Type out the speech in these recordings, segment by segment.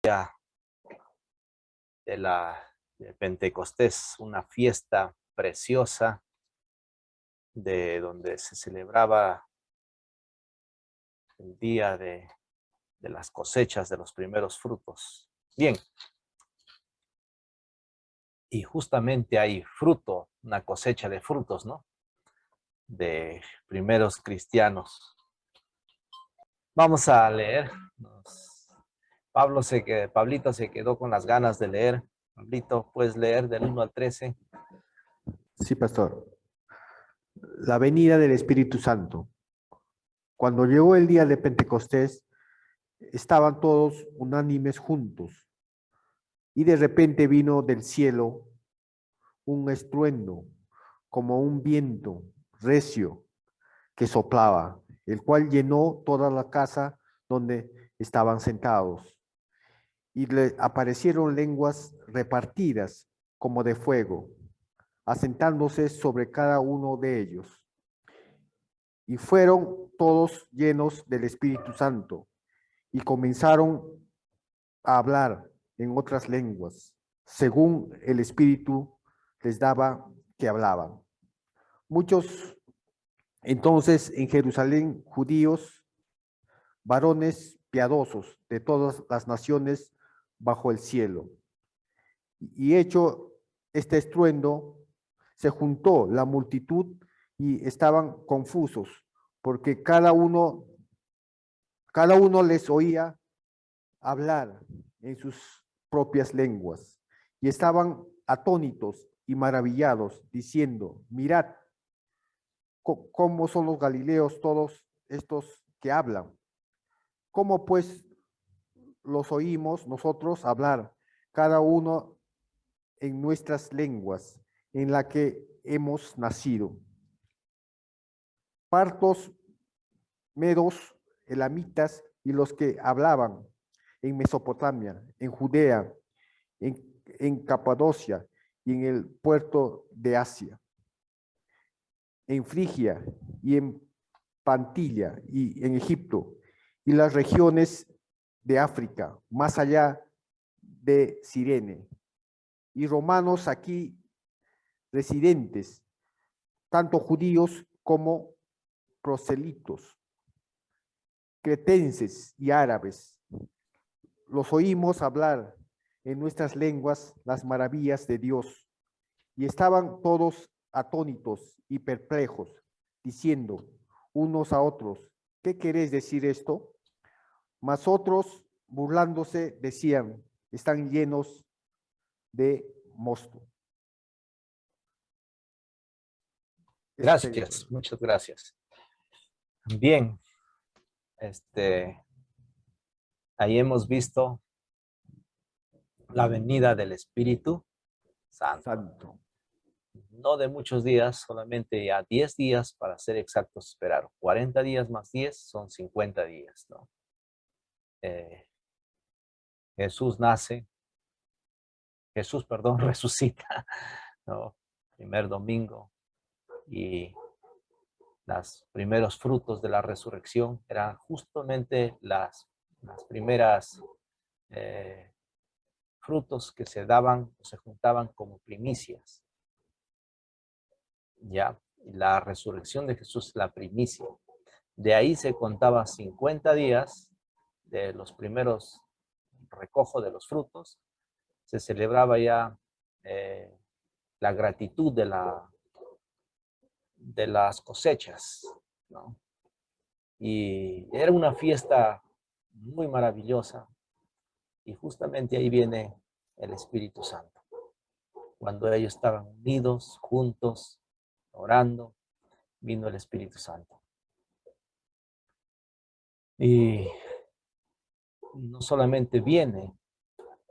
de Pentecostés, una fiesta preciosa de donde se celebraba el día de las cosechas de los primeros frutos. Bien, y justamente hay fruto, una cosecha de frutos, ¿no? De primeros cristianos. Vamos a leer. Pablito se quedó con las ganas de leer. Pablito, ¿puedes leer del 1 al 13? Sí, pastor. La venida del Espíritu Santo. Cuando llegó el día de Pentecostés, estaban todos unánimes juntos, y de repente vino del cielo un estruendo, como un viento recio que soplaba, el cual llenó toda la casa donde estaban sentados. Y le aparecieron lenguas repartidas como de fuego, asentándose sobre cada uno de ellos. Y fueron todos llenos del Espíritu Santo y comenzaron a hablar en otras lenguas, según el Espíritu les daba que hablaban. Muchos entonces en Jerusalén, judíos, varones piadosos de todas las naciones bajo el cielo. Y hecho este estruendo, se juntó la multitud y estaban confusos, porque cada uno les oía hablar en sus propias lenguas, y estaban atónitos y maravillados, diciendo: mirad cómo son los galileos todos estos que hablan. ¿Cómo pues los oímos nosotros hablar, cada uno en nuestras lenguas, en la que hemos nacido? Partos, medos, elamitas y los que hablaban en Mesopotamia, en Judea, en Capadocia y en el puerto de Asia, en Frigia y en Pantilla y en Egipto, y las regiones de África, más allá de Cirene, y romanos aquí residentes, tanto judíos como proselitos, cretenses y árabes. Los oímos hablar en nuestras lenguas las maravillas de Dios, y estaban todos atónitos y perplejos, diciendo unos a otros: ¿qué queréis decir esto? Mas otros, burlándose, decían: están llenos de mosto. Gracias, muchas gracias. Bien, ahí hemos visto la venida del Espíritu Santo. No de muchos días, solamente ya 10 días para ser exactos esperaron. 40 días más 10 son 50 días, ¿no? Jesús, resucita, ¿no? Primer domingo, y los primeros frutos de la resurrección eran justamente las primeras frutos que se daban o se juntaban como primicias. Ya, la resurrección de Jesús es la primicia. De ahí se contaba 50 días de los primeros recojo de los frutos. Se celebraba ya la gratitud de las cosechas, ¿no? Y era una fiesta muy maravillosa, y justamente ahí viene el Espíritu Santo. Cuando ellos estaban unidos, juntos, orando, vino el Espíritu Santo. Y no solamente viene,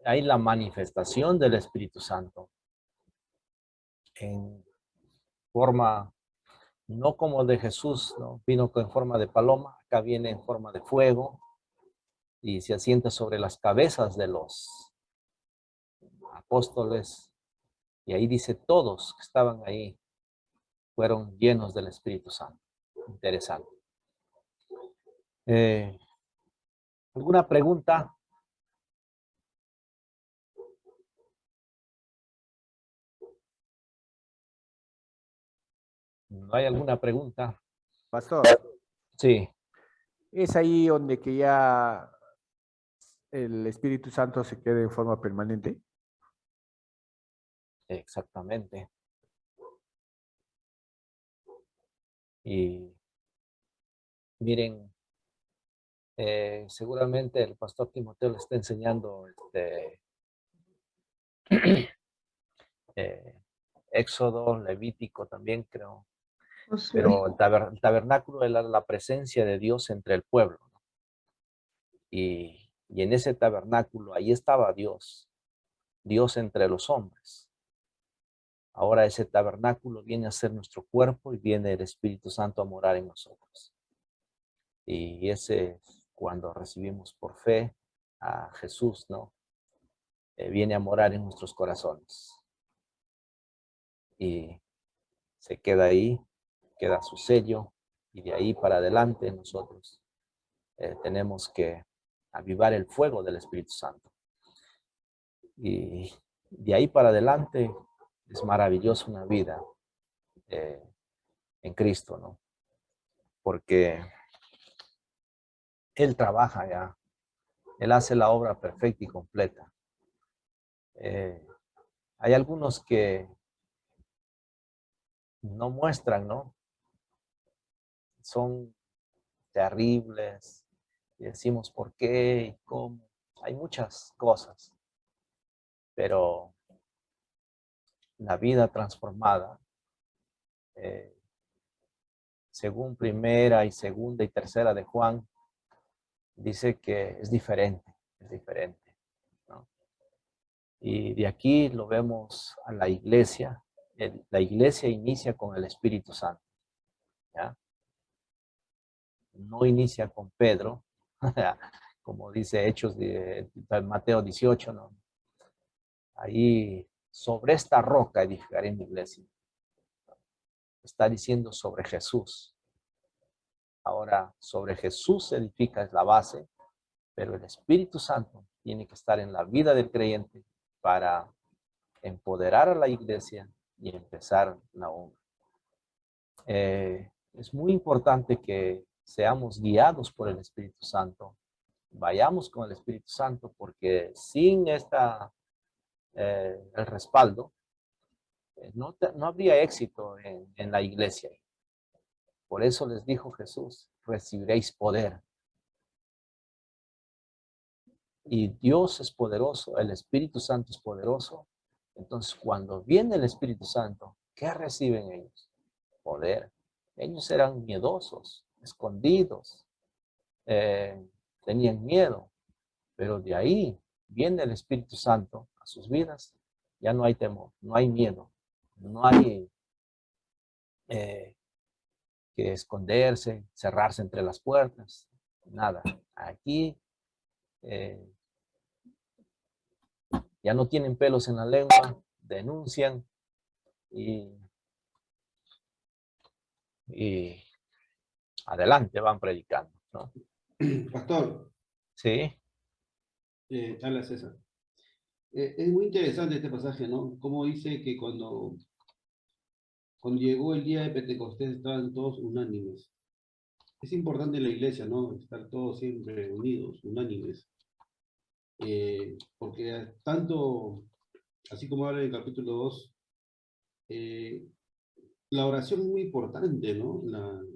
hay la manifestación del Espíritu Santo en forma, no como de Jesús, ¿no? Vino en forma de paloma, acá viene en forma de fuego y se asienta sobre las cabezas de los apóstoles, y ahí dice todos que estaban ahí fueron llenos del Espíritu Santo. Interesante. ¿Alguna pregunta? ¿No hay alguna pregunta? Pastor, Sí, es ahí donde que ya el Espíritu Santo se quede en forma permanente. exactamente. Y miren, seguramente el pastor Timoteo le está enseñando eh, Éxodo, Levítico también creo, pero el tabernáculo era la presencia de Dios entre el pueblo, ¿no? Y en ese tabernáculo, ahí estaba Dios, Dios entre los hombres. Ahora ese tabernáculo viene a ser nuestro cuerpo y viene el Espíritu Santo a morar en nosotros. Y ese es cuando recibimos por fe a Jesús, ¿no? Viene a morar en nuestros corazones. Y se queda ahí, queda su sello, y de ahí para adelante nosotros tenemos que avivar el fuego del Espíritu Santo. Y de ahí para adelante es maravillosa una vida eh, en Cristo, ¿no? Porque Él trabaja ya, Él hace la obra perfecta y completa. Eh, Hay algunos que no muestran, ¿no? Son terribles, y decimos por qué y cómo. Hay muchas cosas, pero la vida transformada, eh, según primera y segunda y tercera de Juan, dice que es diferente, ¿no? Y de aquí lo vemos a la iglesia. La iglesia inicia con el Espíritu Santo, ¿ya? No inicia con Pedro, como dice Hechos de Mateo 18, ¿no? Ahí, sobre esta roca edificaré mi iglesia. Está diciendo sobre Jesús. Ahora, sobre Jesús se edifica, es la base, pero el Espíritu Santo tiene que estar en la vida del creyente para empoderar a la iglesia y empezar la obra. Es muy importante que seamos guiados por el Espíritu Santo, vayamos con el Espíritu Santo, porque sin el respaldo, no habría éxito en la iglesia. Por eso les dijo Jesús, recibiréis poder. Y Dios es poderoso, el Espíritu Santo es poderoso. Entonces, cuando viene el Espíritu Santo, ¿qué reciben ellos? Poder. Ellos eran miedosos, escondidos, eh, tenían miedo, pero de ahí viene el Espíritu Santo a sus vidas. Ya no hay temor, no hay miedo, no hay eh, que esconderse, cerrarse entre las puertas, nada. Aquí eh, ya no tienen pelos en la lengua, denuncian y, y adelante van predicando, ¿no? Pastor, Sí, habla César. Es muy interesante este pasaje, ¿no? Como dice que cuando llegó el día de Pentecostés estaban todos unánimes. Es importante en la iglesia, ¿no? Estar todos siempre unidos, unánimes. Porque tanto, así como habla en el capítulo 2, eh, la oración es muy importante, ¿no?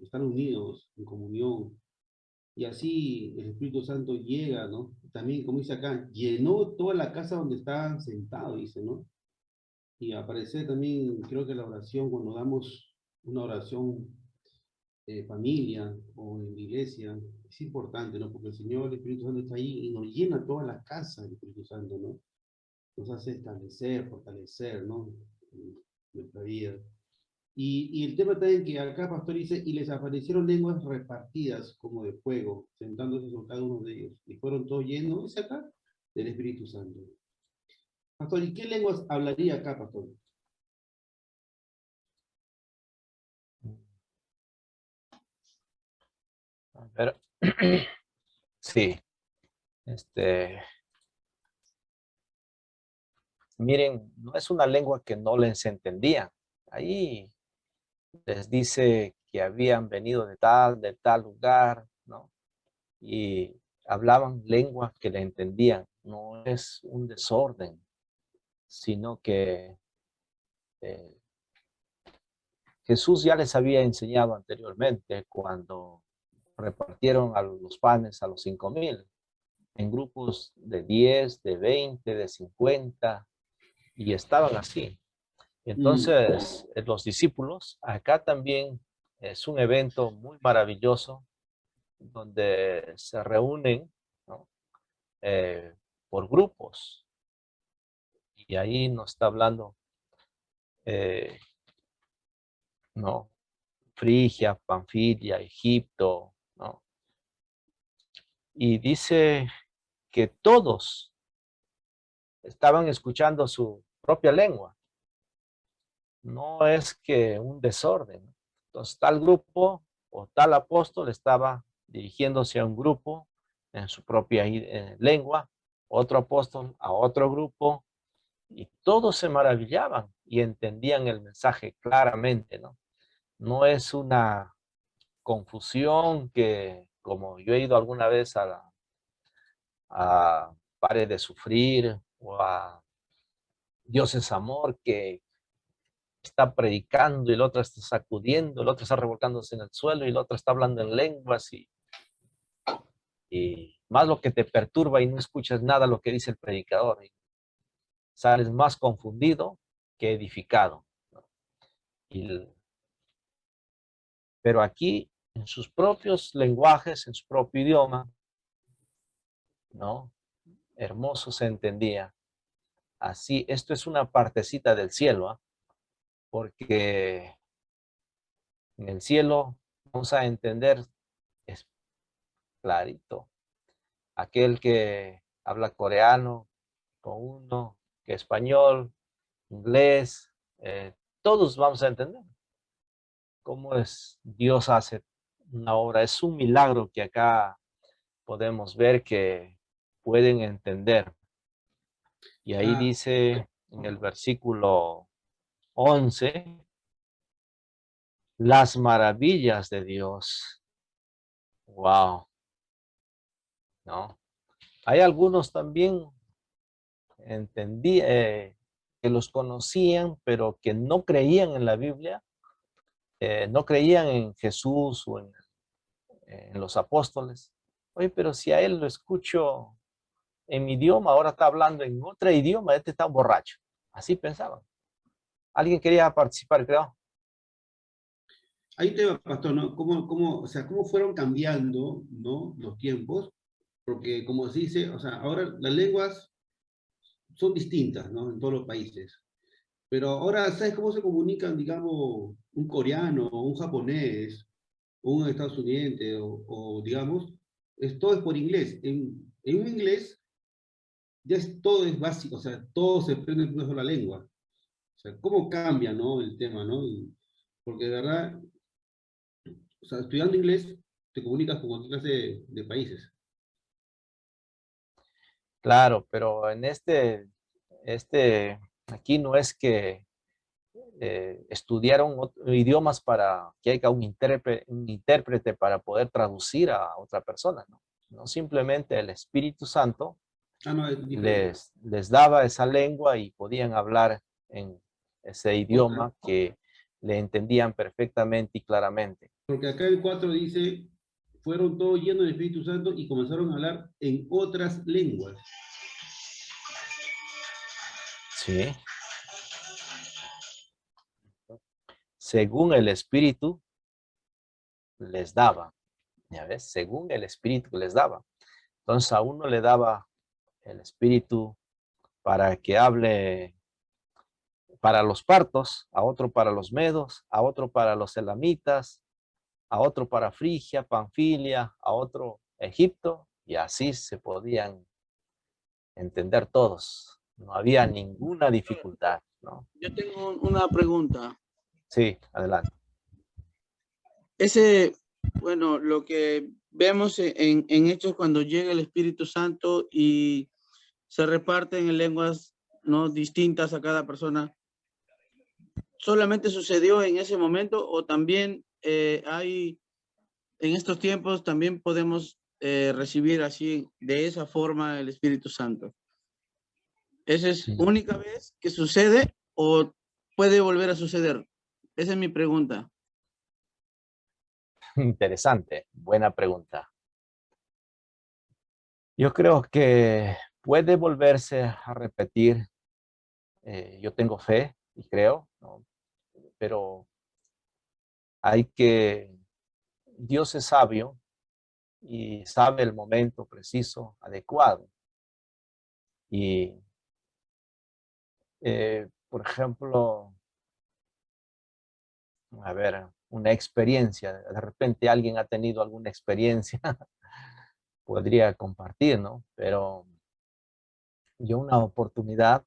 Estar unidos, en comunión. Y así el Espíritu Santo llega, ¿no? También, como dice acá, llenó toda la casa donde estaban sentados, dice, ¿no? Y aparece también, creo que la oración, cuando damos una oración familia o en la iglesia, es importante, ¿no? Porque el Señor, el Espíritu Santo está ahí y nos llena toda la casa del Espíritu Santo, ¿no? Nos hace establecer, fortalecer, ¿no? En nuestra vida. Y el tema también que acá Pastor dice, y les aparecieron lenguas repartidas como de fuego, sentándose sobre cada uno de ellos, y fueron todos llenos, ¿es acá? Del Espíritu Santo. Pastor, ¿y qué lenguas hablaría acá, Pastor? a ver, sí, miren, no es una lengua que no les entendía. Ahí les dice que habían venido de tal lugar, ¿no? Y hablaban lenguas que le entendían. No es un desorden, sino que eh, Jesús ya les había enseñado anteriormente cuando repartieron a los panes a los 5,000 en grupos de 10, de 20, de 50, y estaban así. Entonces, los discípulos, acá también es un evento muy maravilloso donde se reúnen, ¿no? Por grupos. Y ahí nos está hablando, ¿no? Frigia, Panfilia, Egipto, ¿no? Y dice que todos estaban escuchando su propia lengua. No es que un desorden. Entonces, tal grupo o tal apóstol estaba dirigiéndose a un grupo en su propia lengua, otro apóstol a otro grupo, y todos se maravillaban y entendían el mensaje claramente, ¿no? No es una confusión que, como yo he ido alguna vez a Pare de Sufrir o a Dios es Amor, que está predicando y el otro está sacudiendo, el otro está revolcándose en el suelo y el otro está hablando en lenguas y más lo que te perturba y no escuchas nada lo que dice el predicador. Y sales más confundido que edificado, ¿no? Pero aquí, en sus propios lenguajes, en su propio idioma, ¿no? Hermoso se entendía. Así, esto es una partecita del cielo, ¿eh? Porque en el cielo vamos a entender, es clarito, aquel que habla coreano con uno, que español, inglés, todos vamos a entender cómo es Dios hace una obra. Es un milagro que acá podemos ver que pueden entender. Y ahí dice en el versículo 11, las maravillas de Dios. Wow, ¿no? Hay algunos también que los conocían, pero que no creían en la Biblia, no creían en Jesús o en los apóstoles. Oye, pero si a él lo escucho en mi idioma, ahora está hablando en otro idioma, este está borracho. Así pensaban. Alguien quería participar, creo. Ahí te va, pastor, ¿no? O sea, cómo fueron cambiando, ¿no? Los tiempos, porque como se dice, o sea, ahora las lenguas son distintas, ¿no? En todos los países. Pero ahora, ¿sabes cómo se comunican, digamos, un coreano o un japonés o un estadounidense digamos, todo es por inglés. En un inglés todo es básico, o sea, todo se aprende en una sola lengua. O sea, cómo cambia, ¿no? El tema, ¿no? Porque de verdad, o sea, estudiando inglés te comunicas con otra clase de países. Claro, pero en aquí no es que estudiaron idiomas para que haya un intérprete para poder traducir a otra persona, ¿no? No, simplemente el Espíritu Santo Ah, no, es diferente. les daba esa lengua y podían hablar en ese Otra. idioma que le entendían perfectamente y claramente. Porque acá el 4 dice, fueron todos llenos del Espíritu Santo y comenzaron a hablar en otras lenguas. Sí. Según el Espíritu les daba. ¿Ya ves? Según el Espíritu les daba. Entonces a uno le daba el Espíritu para que hable para los partos, a otro para los medos, a otro para los elamitas, a otro para Frigia, Panfilia, a otro Egipto, y así se podían entender todos. No había ninguna dificultad, ¿no? Yo tengo una pregunta. Sí, adelante. Bueno, lo que vemos en Hechos cuando llega el Espíritu Santo y se reparten en lenguas no distintas a cada persona, solamente sucedió en ese momento o también hay, en estos tiempos también podemos recibir así, de esa forma, el Espíritu Santo? ¿Esa es Sí. única vez que sucede o puede volver a suceder? Esa es mi pregunta. Interesante, buena pregunta. Yo creo que puede volverse a repetir. Yo tengo fe y creo, ¿no? Pero hay que, Dios es sabio y sabe el momento preciso, adecuado. Y, por ejemplo, a ver, una experiencia, de repente alguien ha tenido alguna experiencia, podría compartir, ¿no? Pero yo una oportunidad,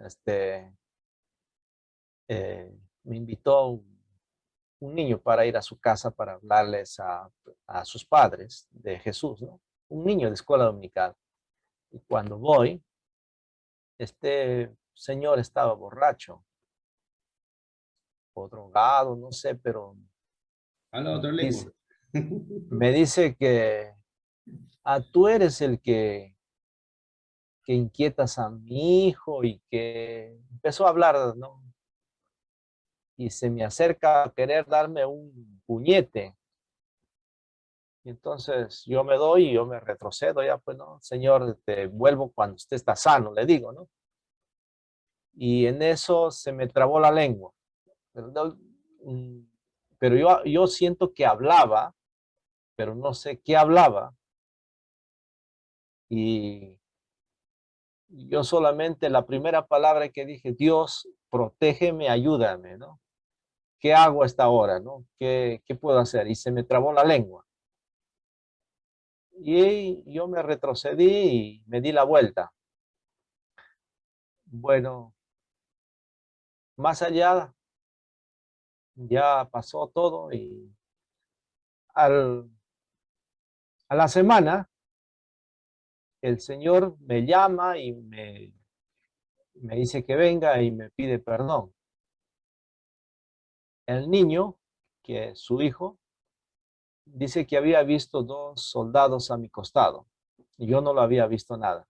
este, me invitó un niño para ir a su casa para hablarles a sus padres de Jesús, ¿no? Un niño de escuela dominical. Y cuando voy, este señor estaba borracho o drogado, no sé, pero Habla otra lengua. dice, me dice que tú eres el que inquietas a mi hijo y que empezó a hablar, ¿no? Y se me acerca a querer darme un puñete. Y entonces yo me doy y yo me retrocedo, ya pues no, señor, te vuelvo cuando usted está sano, le digo, ¿no? Y en eso se me trabó la lengua. Pero, pero yo siento que hablaba, pero no sé qué hablaba. Y yo solamente la primera palabra que dije, Dios, protégeme, ayúdame, ¿no? ¿Qué hago a esta hora, no? ¿Qué puedo hacer? Y se me trabó la lengua. Y yo me retrocedí y me di la vuelta. Bueno, más allá ya pasó todo y al, a la semana el Señor me llama y me dice que venga y me pide perdón. El niño, que es su hijo, dice que había visto 2 soldados a mi costado y yo no lo había visto nada.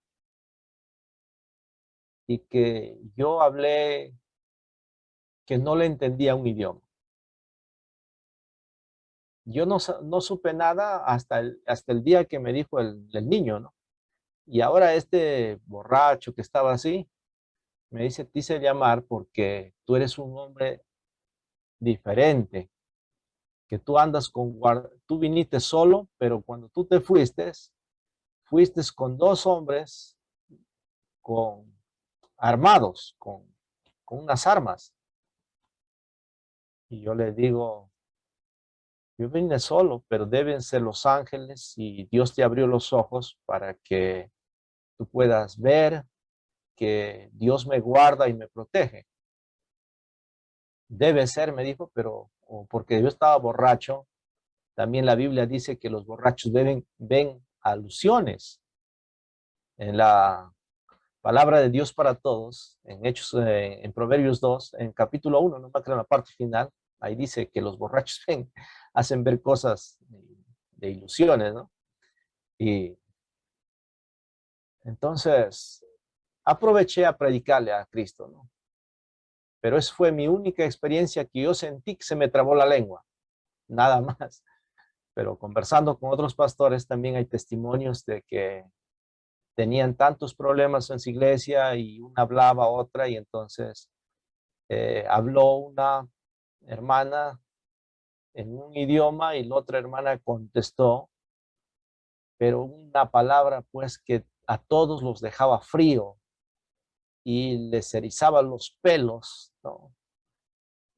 Y que yo hablé, que no le entendía un idioma. Yo no supe nada hasta el día que me dijo el niño, ¿no? Y ahora este borracho que estaba así, me dice, te hice llamar porque tú eres un hombre diferente, que tú andas tú viniste solo, pero cuando tú te fuiste con 2 hombres con armados, con unas armas. Y yo le digo, yo vine solo, pero deben ser los ángeles y Dios te abrió los ojos para que tú puedas ver que Dios me guarda y me protege. Debe ser, me dijo, pero porque yo estaba borracho. También la Biblia dice que los borrachos ven alusiones. En la palabra de Dios para todos, en Hechos, en Proverbios 2, en capítulo 1, no me acuerdo en la parte final, ahí dice que los borrachos hacen ver cosas de ilusiones, ¿no? Y entonces aproveché a predicarle a Cristo, ¿no? Pero esa fue mi única experiencia que yo sentí que se me trabó la lengua, nada más. Pero conversando con otros pastores también hay testimonios de que tenían tantos problemas en su iglesia y una hablaba a otra y entonces habló una hermana en un idioma y la otra hermana contestó, pero una palabra pues que a todos los dejaba frío y les erizaba los pelos, ¿no?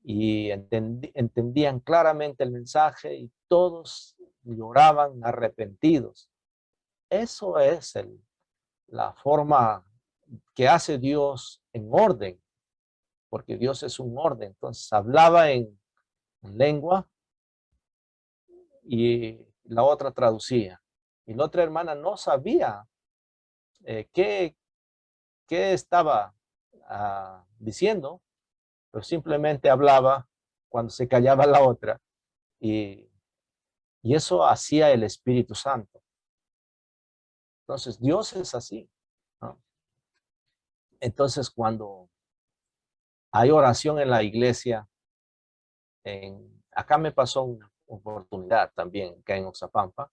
Y entendían claramente el mensaje y todos lloraban arrepentidos. Eso es la forma que hace Dios en orden, porque Dios es un orden. Entonces hablaba en lengua y la otra traducía. Y la otra hermana no sabía qué estaba diciendo, pero simplemente hablaba cuando se callaba la otra, y eso hacía el Espíritu Santo. Entonces, Dios es así, ¿no? Entonces, cuando hay oración en la iglesia, acá me pasó una oportunidad también, acá en Oxapampa,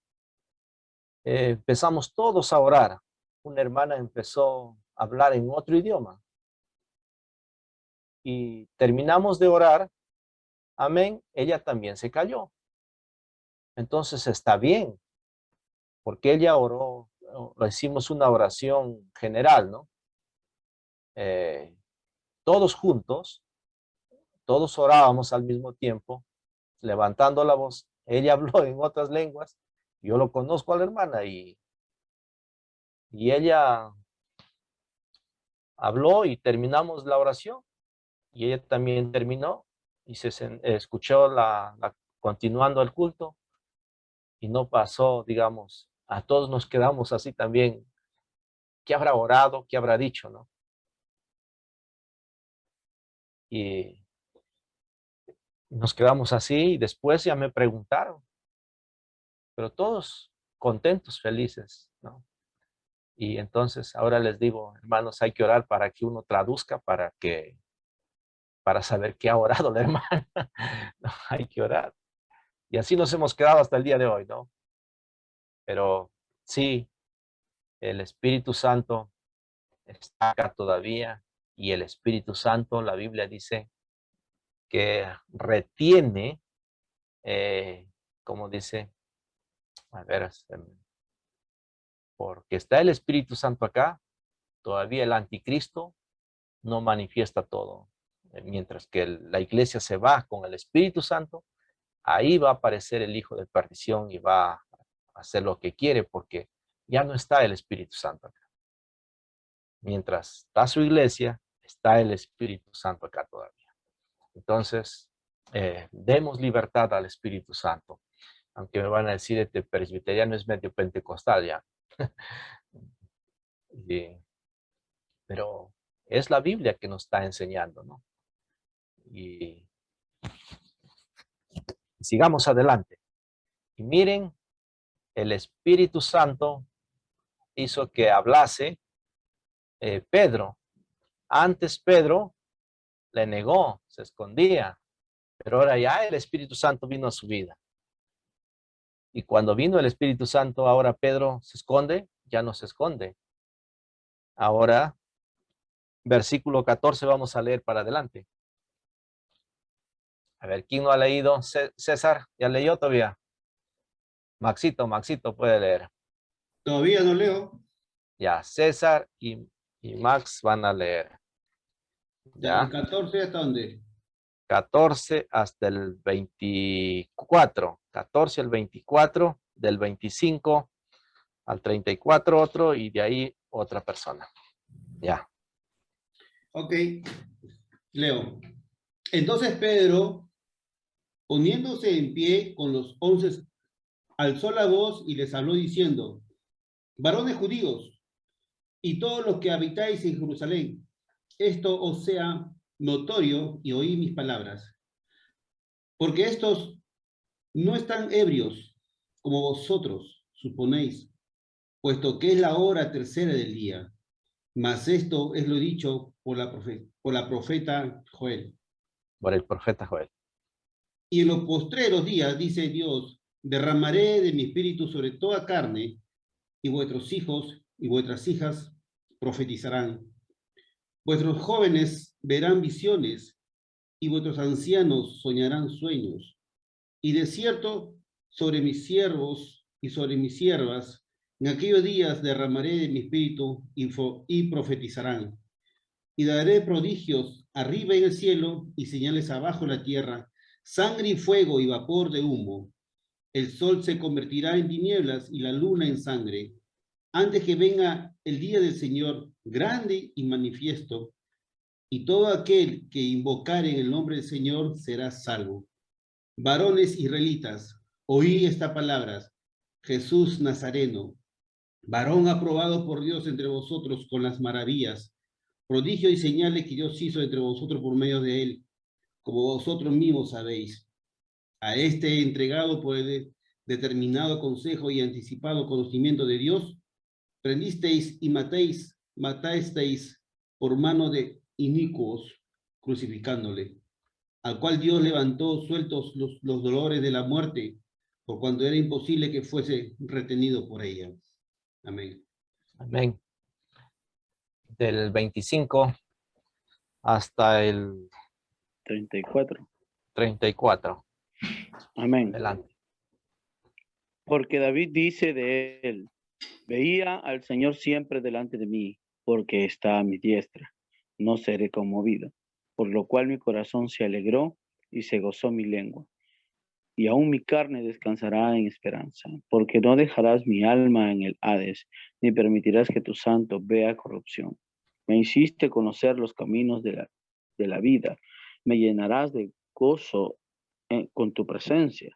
empezamos todos a orar. Una hermana empezó a hablar en otro idioma. Y terminamos de orar, amén, ella también se calló. Entonces está bien, porque ella oró, hicimos una oración general, ¿no? Todos juntos, todos orábamos al mismo tiempo, levantando la voz. Ella habló en otras lenguas, yo lo conozco a la hermana, y ella habló y terminamos la oración, y ella también terminó, y escuchó continuando el culto, y no pasó, digamos, a todos nos quedamos así también. ¿Qué habrá orado? ¿Qué habrá dicho, no? Y nos quedamos así, y después ya me preguntaron, pero todos contentos, felices, ¿no? Y entonces ahora les digo, hermanos, hay que orar para que uno traduzca, para saber qué ha orado la hermana. No, hay que orar. Y así nos hemos quedado hasta el día de hoy, ¿no? Pero sí, el Espíritu Santo está acá todavía, y el Espíritu Santo, la Biblia dice que retiene, como dice, a ver, porque está el Espíritu Santo acá, todavía el anticristo no manifiesta todo. Mientras que la iglesia se va con el Espíritu Santo, ahí va a aparecer el hijo de perdición y va a hacer lo que quiere, porque ya no está el Espíritu Santo acá. Mientras está su iglesia, está el Espíritu Santo acá todavía. Entonces, demos libertad al Espíritu Santo. Aunque me van a decir, este presbiteriano es medio pentecostal ya. Pero es la Biblia que nos está enseñando, ¿no? Y sigamos adelante. Y miren, el Espíritu Santo hizo que hablase Pedro. Antes Pedro le negó, se escondía, pero ahora ya el Espíritu Santo vino a su vida. Y cuando vino el Espíritu Santo, ahora Pedro se esconde, ya no se esconde. Ahora, versículo 14, vamos a leer para adelante. A ver, ¿quién no ha leído? César, ¿ya leyó todavía? Maxito puede leer. Todavía no leo. Ya, César y Max van a leer. ¿Del ¿Ya? 14 hasta dónde? 14 hasta el 24. 14 al 24, del 25 al 34 otro, y de ahí otra persona. Ya. Ok, leo. Entonces Pedro, poniéndose en pie con los 11, alzó la voz y les habló diciendo: varones judíos y todos los que habitáis en Jerusalén, esto os sea notorio y oí mis palabras. Porque estos no están ebrios como vosotros suponéis, puesto que es la hora tercera del día. Mas esto es lo dicho por la profeta Joel. Por el profeta Joel. Y en los postreros días, dice Dios, derramaré de mi espíritu sobre toda carne, y vuestros hijos y vuestras hijas profetizarán. Vuestros jóvenes verán visiones, y vuestros ancianos soñarán sueños. Y de cierto, sobre mis siervos y sobre mis siervas, en aquellos días derramaré de mi espíritu y profetizarán. Y daré prodigios arriba en el cielo y señales abajo en la tierra, sangre y fuego y vapor de humo. El sol se convertirá en tinieblas y la luna en sangre, antes que venga el día del Señor grande y manifiesto, y todo aquel que invocare en el nombre del Señor será salvo. Varones israelitas, oí estas palabras: Jesús Nazareno, varón aprobado por Dios entre vosotros con las maravillas, prodigio y señales que Dios hizo entre vosotros por medio de él, como vosotros mismos sabéis. A este entregado por el determinado consejo y anticipado conocimiento de Dios, prendisteis y matasteis por mano de inicuos, crucificándole, al cual Dios levantó sueltos los dolores de la muerte, por cuanto era imposible que fuese retenido por ella. Amén. Amén. Del 25 hasta el 34. 34. Amén. Adelante. Porque David dice de él, veía al Señor siempre delante de mí, porque está a mi diestra, no seré conmovido, por lo cual mi corazón se alegró y se gozó mi lengua. Y aún mi carne descansará en esperanza, porque no dejarás mi alma en el Hades, ni permitirás que tu santo vea corrupción. Me hiciste conocer los caminos de la vida, me llenarás de gozo con tu presencia.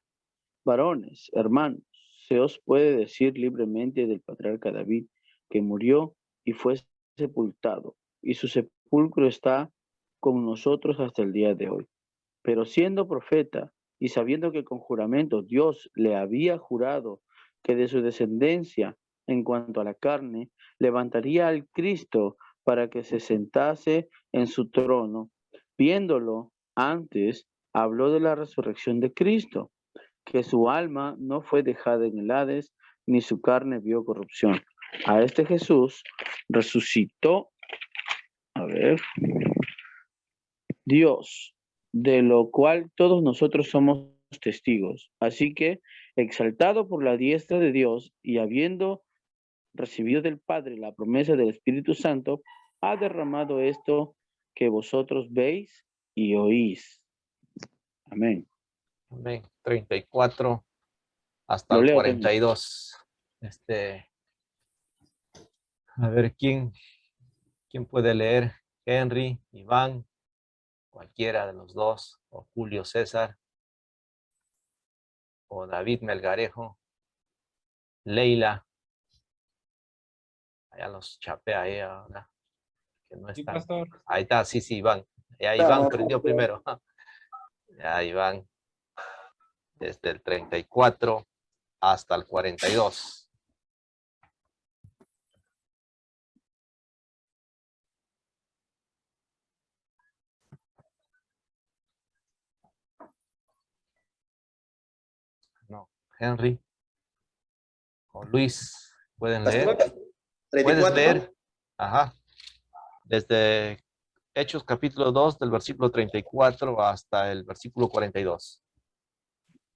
Varones, hermanos, se os puede decir libremente del patriarca David, que murió y fue sepultado, y su sepulcro está con nosotros hasta el día de hoy. Pero siendo profeta y sabiendo que con juramento Dios le había jurado que de su descendencia, en cuanto a la carne, levantaría al Cristo para que se sentase en su trono, viéndolo antes, habló de la resurrección de Cristo, que su alma no fue dejada en el Hades, ni su carne vio corrupción. A este Jesús resucitó, Dios, de lo cual todos nosotros somos testigos. Así que, exaltado por la diestra de Dios y habiendo recibido del Padre la promesa del Espíritu Santo, ha derramado esto que vosotros veis y oís. Amén. Amén. 34 hasta Lo el leo, 42. A ver, ¿quién puede leer? Henry, Iván, cualquiera de los dos, o Julio César, o David Melgarejo, Leila. Allá los chapea ahí ahora, que no Sí, están. pastor. Ahí está, sí, Iván. Ya Iván prendió primero. Ya Iván, desde el 34 hasta el 42. No, Henry o Luis, ¿pueden leer? Pastor, ¿Puedes 34. leer? Ajá. Desde Hechos capítulo 2, del versículo 34 hasta el versículo 42.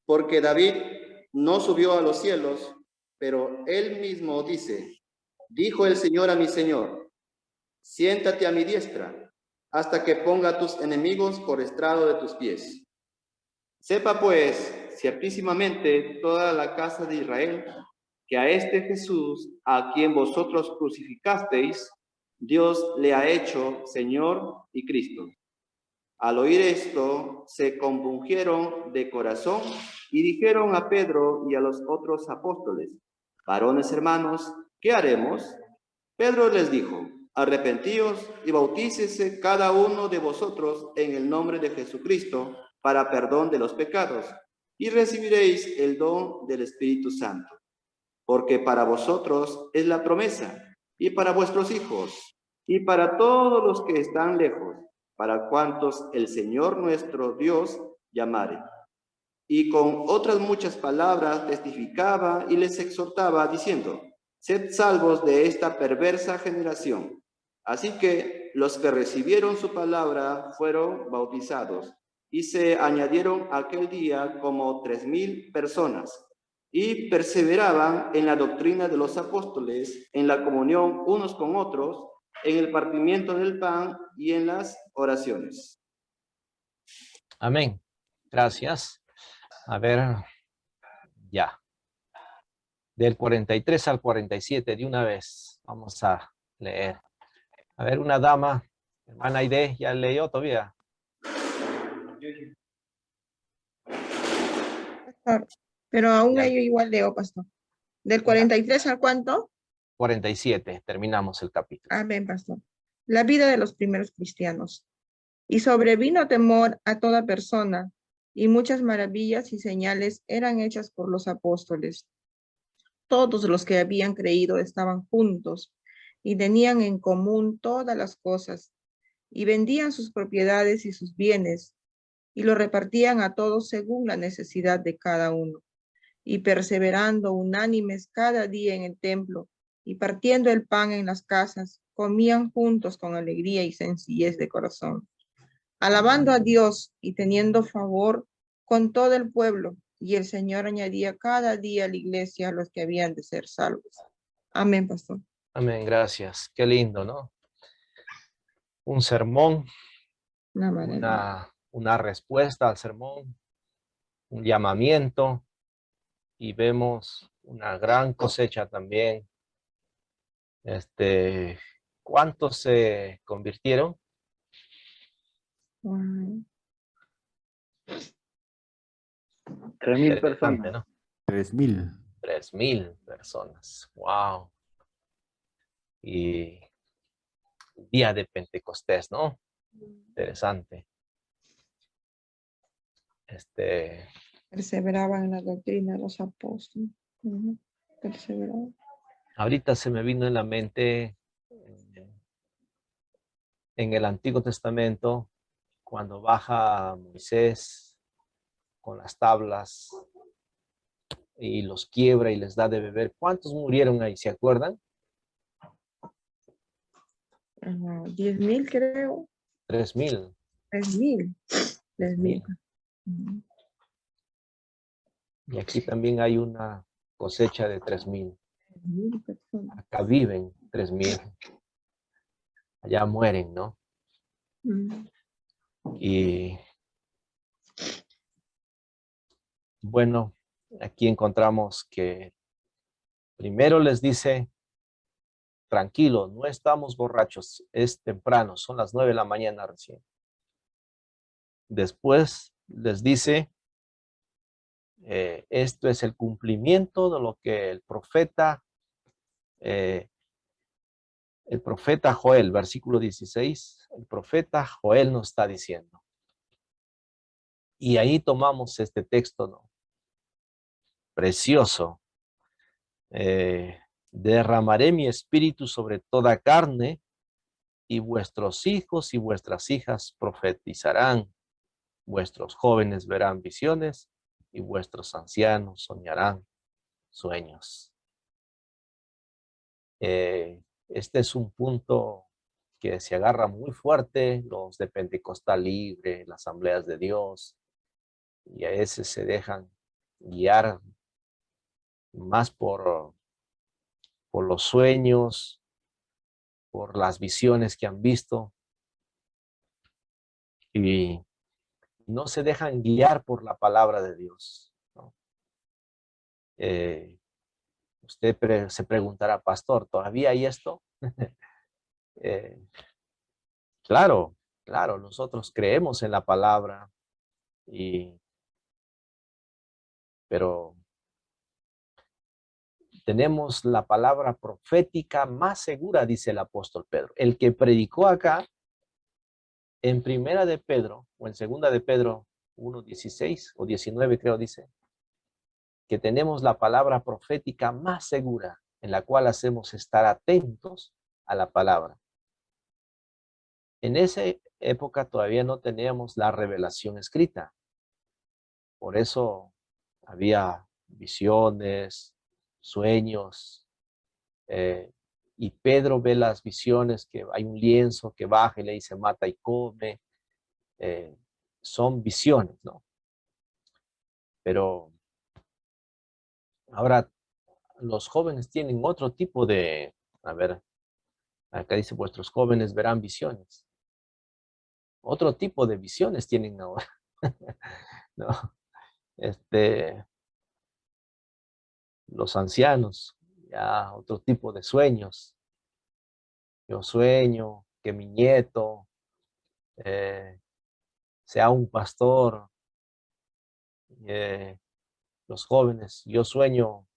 Porque David no subió a los cielos, pero él mismo dice, dijo el Señor a mi Señor, siéntate a mi diestra, hasta que ponga a tus enemigos por estrado de tus pies. Sepa pues, ciertísimamente, toda la casa de Israel, que a este Jesús, a quien vosotros crucificasteis, Dios le ha hecho Señor y Cristo. Al oír esto, se compungieron de corazón y dijeron a Pedro y a los otros apóstoles, varones hermanos, ¿qué haremos? Pedro les dijo, arrepentíos y bautícese cada uno de vosotros en el nombre de Jesucristo para perdón de los pecados, y recibiréis el don del Espíritu Santo. Porque para vosotros es la promesa, y para vuestros hijos, y para todos los que están lejos, para cuantos el Señor nuestro Dios llamare. Y con otras muchas palabras testificaba y les exhortaba, diciendo, sed salvos de esta perversa generación. Así que los que recibieron su palabra fueron bautizados, y se añadieron aquel día como 3,000 personas, y perseveraban en la doctrina de los apóstoles, en la comunión unos con otros, en el partimiento del pan y en las oraciones. Amén. Gracias. A ver, ya. Del 43 al 47, de una vez. Vamos a leer. A ver, una dama, hermana Aide, ¿ya leyó todavía? Pastor, pero aún Ya. yo igual leo, pastor. ¿Del 43 al cuánto? 47, terminamos el capítulo. Amén, pastor. La vida de los primeros cristianos. Y sobrevino temor a toda persona, y muchas maravillas y señales eran hechas por los apóstoles. Todos los que habían creído estaban juntos y tenían en común todas las cosas, y vendían sus propiedades y sus bienes, y lo repartían a todos según la necesidad de cada uno. Y perseverando unánimes cada día en el templo, y partiendo el pan en las casas, comían juntos con alegría y sencillez de corazón, alabando a Dios y teniendo favor con todo el pueblo. Y el Señor añadía cada día a la iglesia a los que habían de ser salvos. Amén, pastor. Amén, gracias. Qué lindo, ¿no? Un sermón, Una maravilla. una respuesta al sermón, un llamamiento, y vemos una gran cosecha también. ¿Cuántos se convirtieron? Wow. 3.000 personas. Interesante, ¿no? 3.000. 3.000 personas. Wow. Y día de Pentecostés, ¿no? Interesante. Perseveraban en la doctrina de los apóstoles. Perseveraban. Ahorita se me vino en la mente en el Antiguo Testamento, cuando baja Moisés con las tablas y los quiebra y les da de beber. ¿Cuántos murieron ahí? ¿Se acuerdan? 10.000 creo. 3.000. 3.000. 3.000. Y aquí también hay una cosecha de 3.000. 3.000 personas. Acá viven 3.000. Allá mueren, ¿no? Y bueno, aquí encontramos que primero les dice, tranquilo, no estamos borrachos, es temprano, son las 9 de la mañana recién. Después les dice, esto es el cumplimiento de lo que el profeta Joel, versículo 16, el profeta Joel nos está diciendo. Y ahí tomamos este texto, ¿no? Precioso. Derramaré mi espíritu sobre toda carne, y vuestros hijos y vuestras hijas profetizarán, vuestros jóvenes verán visiones, y vuestros ancianos soñarán sueños. Este es un punto que se agarra muy fuerte, los de Pentecostal Libre, las Asambleas de Dios, y a veces se dejan guiar más por los sueños, por las visiones que han visto, y no se dejan guiar por la palabra de Dios, ¿no? Usted se preguntará, pastor, ¿todavía hay esto? Claro, nosotros creemos en la palabra, pero tenemos la palabra profética más segura, dice el apóstol Pedro. El que predicó acá, en primera de Pedro, o en segunda de Pedro 1:16 o 19 creo dice, que tenemos la palabra profética más segura, en la cual hacemos estar atentos a la palabra. En esa época todavía no teníamos la revelación escrita. Por eso había visiones, sueños, y Pedro ve las visiones, que hay un lienzo que baja y le dice mata y come. Son visiones, ¿no? Pero ahora los jóvenes tienen otro tipo de, a ver, acá dice vuestros jóvenes verán visiones. Otro tipo de visiones tienen ahora. ¿No? Los ancianos, ya otro tipo de sueños. Yo sueño que mi nieto sea un pastor. Los jóvenes, yo sueño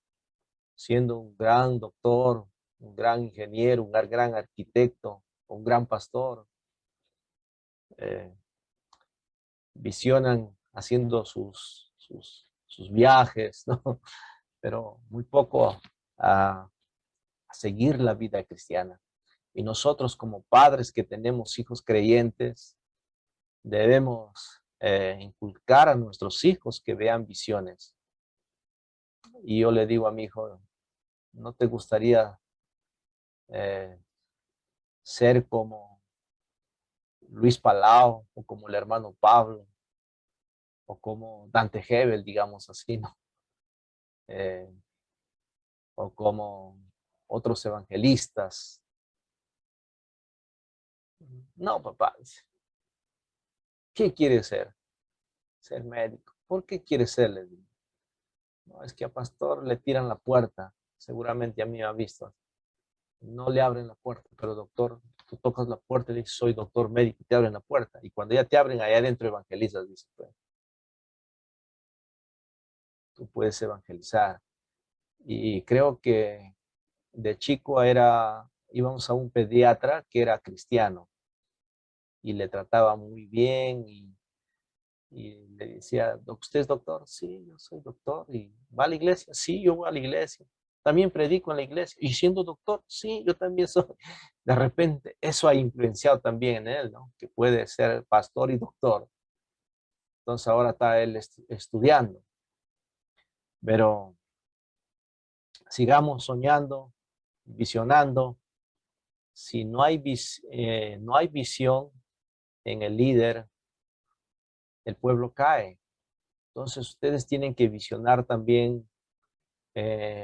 siendo un gran doctor, un gran ingeniero, un gran arquitecto, un gran pastor. visionan haciendo sus viajes, ¿no? Pero muy poco a seguir la vida cristiana. Y nosotros como padres que tenemos hijos creyentes, debemos inculcar a nuestros hijos que vean visiones. Y yo le digo a mi hijo, ¿no te gustaría ser como Luis Palau o como el hermano Pablo o como Dante Gebel, digamos así, ¿no? O como otros evangelistas? No, papá. ¿Qué quiere ser? Ser médico. ¿Por qué quiere ser? Le digo. No, es que a pastor le tiran la puerta. Seguramente a mí me ha visto. No le abren la puerta, pero doctor, tú tocas la puerta y le dices, soy doctor médico, y te abren la puerta. Y cuando ya te abren, allá adentro evangelizas, dice, pues, tú puedes evangelizar. Y creo que de chico íbamos a un pediatra que era cristiano y le trataba muy bien y le decía, ¿usted es doctor? Sí, yo soy doctor. ¿Y va a la iglesia? Sí, yo voy a la iglesia. También predico en la iglesia. ¿Y siendo doctor? Sí, yo también soy. De repente, eso ha influenciado también en él, ¿no? Que puede ser pastor y doctor. Entonces ahora está él estudiando. Pero sigamos soñando, visionando. Si no hay, no hay visión en el líder, el pueblo cae. Entonces ustedes tienen que visionar también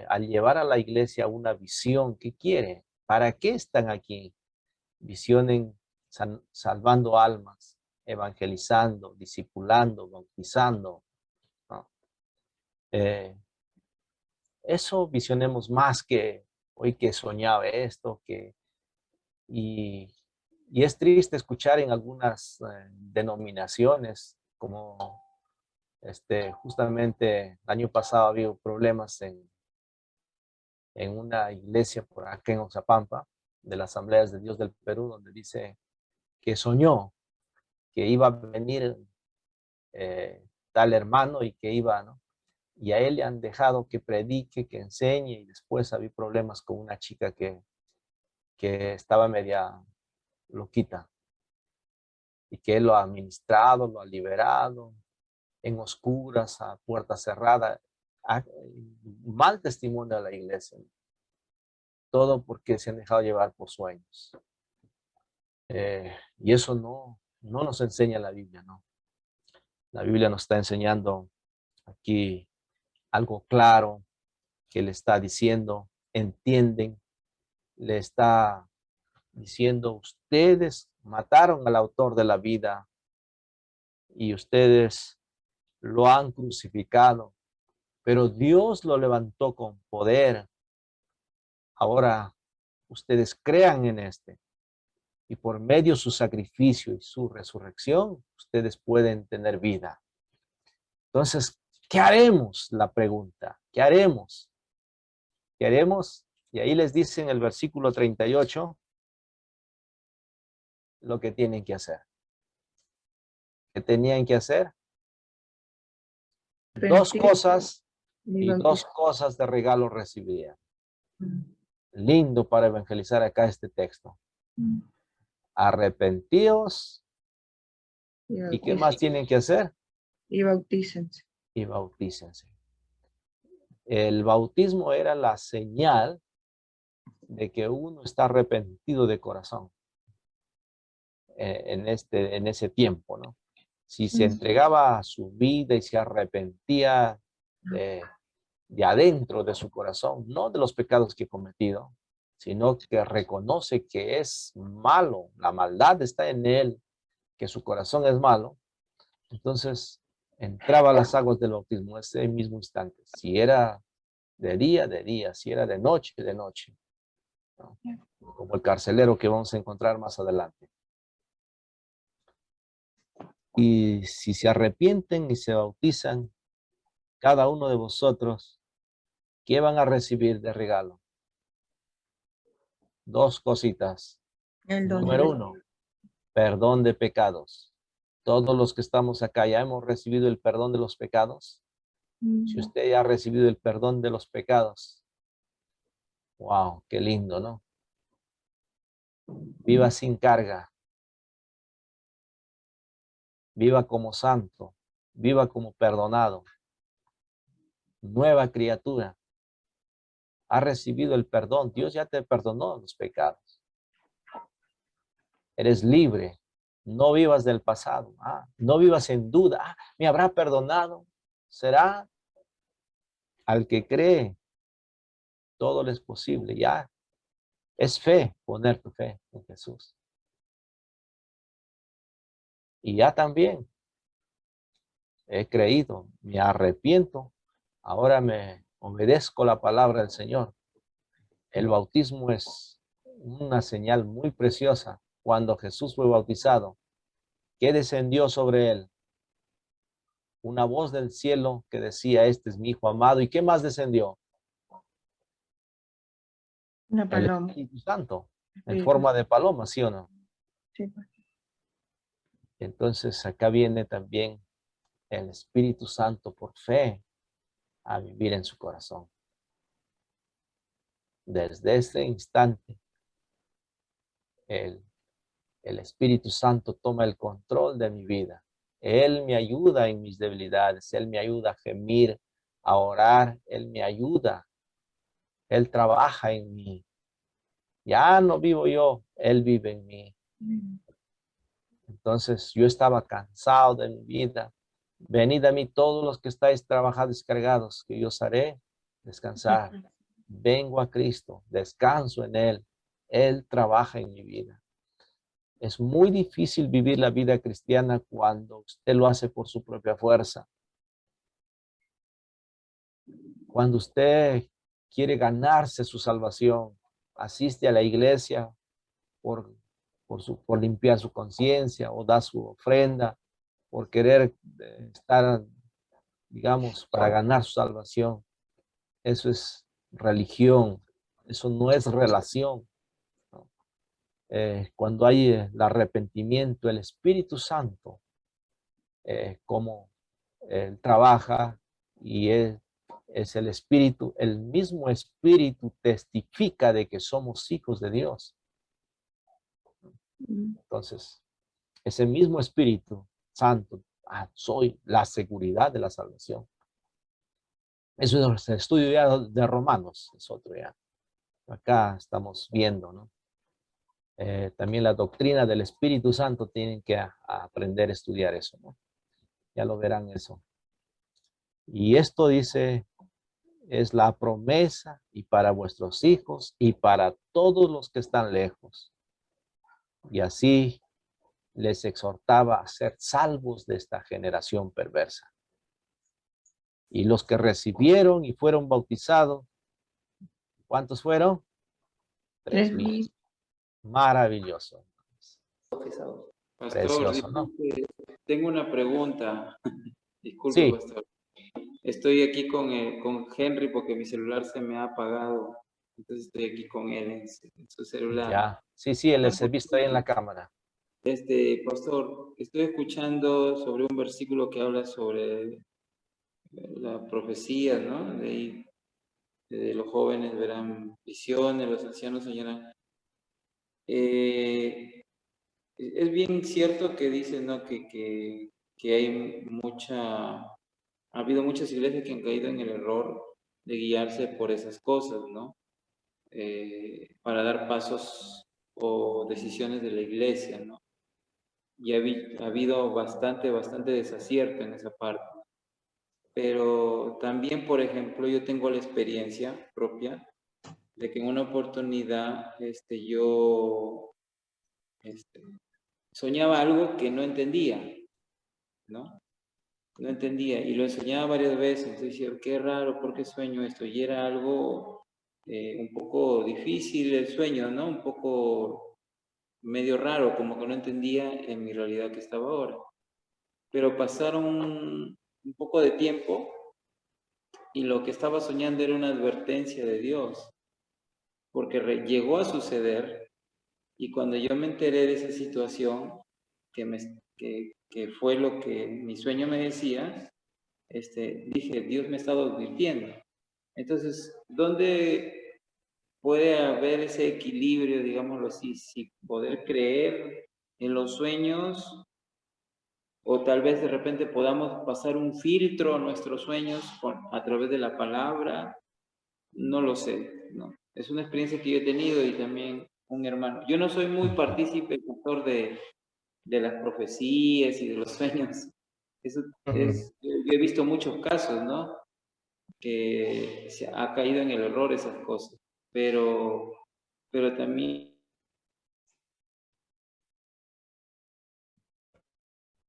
al llevar a la iglesia una visión. ¿Qué quiere? ¿Para qué están aquí? Visionen salvando almas, evangelizando, discipulando, bautizando, ¿no? Eso visionemos más que hoy que soñaba esto, y, y es triste escuchar en algunas denominaciones, como justamente el año pasado había problemas en una iglesia por acá en Oxapampa, de las Asambleas de Dios del Perú, donde dice que soñó que iba a venir tal hermano y que iba, ¿no? Y a él le han dejado que predique, que enseñe, y después había problemas con una chica que estaba media loquita, y que él lo ha administrado, lo ha liberado, en oscuras, a puerta cerrada. Mal testimonio de la iglesia. Todo porque se han dejado llevar por sueños. Y eso no nos enseña la Biblia, ¿no? La Biblia nos está enseñando aquí algo claro, que le está diciendo, entienden, le está diciendo, ustedes mataron al autor de la vida y ustedes lo han crucificado, pero Dios lo levantó con poder. Ahora ustedes crean en y por medio de su sacrificio y su resurrección, ustedes pueden tener vida. Entonces, ¿qué haremos? La pregunta, ¿qué haremos? ¿Qué haremos? Y ahí les dice en el versículo 38 lo que tienen que hacer. ¿Qué tenían que hacer? Dos cosas, y dos cosas de regalo recibirían. Lindo para evangelizar acá este texto. Arrepentíos. ¿Y qué más tienen que hacer? Y bautícense. Y bautícense. El bautismo era la señal de que uno está arrepentido de corazón en ese tiempo, ¿no? Si se entregaba a su vida y se arrepentía de adentro de su corazón, no de los pecados que he cometido, sino que reconoce que es malo, la maldad está en él, que su corazón es malo, entonces entraba a las aguas del bautismo ese mismo instante. Si era de día, si era de noche, ¿no? Como el carcelero que vamos a encontrar más adelante. Y si se arrepienten y se bautizan, cada uno de vosotros, ¿qué van a recibir de regalo? Dos cositas. El don Número uno, perdón de pecados. Todos los que estamos acá ya hemos recibido el perdón de los pecados. Si usted ya ha recibido el perdón de los pecados, wow, qué lindo, ¿no? Viva sin carga. Viva como santo. Viva como perdonado. Nueva criatura. Ha recibido el perdón. Dios ya te perdonó los pecados. Eres libre. No vivas del pasado. No vivas en duda. ¿Me habrá perdonado? ¿Será? Al que cree, todo le es posible. Ya es fe, poner tu fe en Jesús. Y ya también he creído, me arrepiento. Ahora me obedezco la palabra del Señor. El bautismo es una señal muy preciosa. Cuando Jesús fue bautizado, ¿qué descendió sobre él? Una voz del cielo que decía, este es mi Hijo amado. ¿Y qué más descendió? Una El paloma. Espíritu Santo, en Espíritu forma de paloma, ¿sí o no? Sí, pues. Entonces acá viene también el Espíritu Santo por fe a vivir en su corazón. Desde este instante, el Espíritu Santo toma el control de mi vida. Él me ayuda en mis debilidades. Él me ayuda a gemir, a orar. Él me ayuda. Él trabaja en mí. Ya no vivo yo, Él vive en mí. Entonces yo estaba cansado de mi vida. Venid a mí todos los que estáis trabajados y cargados, que yo os haré descansar. Vengo a Cristo, descanso en Él. Él trabaja en mi vida. Es muy difícil vivir la vida cristiana cuando usted lo hace por su propia fuerza. Cuando usted quiere ganarse su salvación, asiste a la iglesia por limpiar su conciencia o da su ofrenda, por querer estar, digamos, para ganar su salvación. Eso es religión, eso no es relación. Cuando hay el arrepentimiento, el Espíritu Santo, como Él trabaja y es el Espíritu, el mismo Espíritu testifica de que somos hijos de Dios. Entonces, ese mismo Espíritu Santo, soy la seguridad de la salvación. Eso es el estudio ya de Romanos, es otro ya. Acá estamos viendo, ¿no? También la doctrina del Espíritu Santo tienen que aprender a estudiar eso, ¿no? Ya lo verán eso. Y esto dice, es la promesa y para vuestros hijos y para todos los que están lejos. Y así les exhortaba a ser salvos de esta generación perversa. Y los que recibieron y fueron bautizados, ¿cuántos fueron? 3,000. Maravilloso. Pastor, Precioso, ¿no? disculpe, tengo una pregunta. Disculpe, Sí. pastor. Estoy aquí con Henry porque mi celular se me ha apagado. Entonces estoy aquí con él en su celular. Ya. Sí, les he visto ahí en la cámara. Pastor, estoy escuchando sobre un versículo que habla sobre la profecía, ¿no? De los jóvenes verán visiones, los ancianos soñarán. Es bien cierto que dicen, ¿no? Que hay ha habido muchas iglesias que han caído en el error de guiarse por esas cosas, ¿no? Para dar pasos o decisiones de la iglesia, ¿no? Y ha habido bastante desacierto en esa parte. Pero también, por ejemplo, yo tengo la experiencia propia de que en una oportunidad yo soñaba algo que no entendía, ¿no? No entendía y lo soñaba varias veces. Entonces decía, qué raro, ¿por qué sueño esto? Y era algo un poco difícil el sueño, ¿no? Un poco medio raro, como que no entendía en mi realidad que estaba ahora. Pero pasaron un poco de tiempo y lo que estaba soñando era una advertencia de Dios, porque llegó a suceder y cuando yo me enteré de esa situación, que fue lo que mi sueño me decía, dije, Dios me ha estado advirtiendo. Entonces, ¿dónde puede haber ese equilibrio, digámoslo así, si poder creer en los sueños o tal vez de repente podamos pasar un filtro a nuestros sueños a través de la palabra? No lo sé, no. Es una experiencia que yo he tenido y también un hermano. Yo no soy muy partícipe, pastor, de las profecías y de los sueños. Eso yo he visto muchos casos, ¿no? Que se ha caído en el error esas cosas, pero también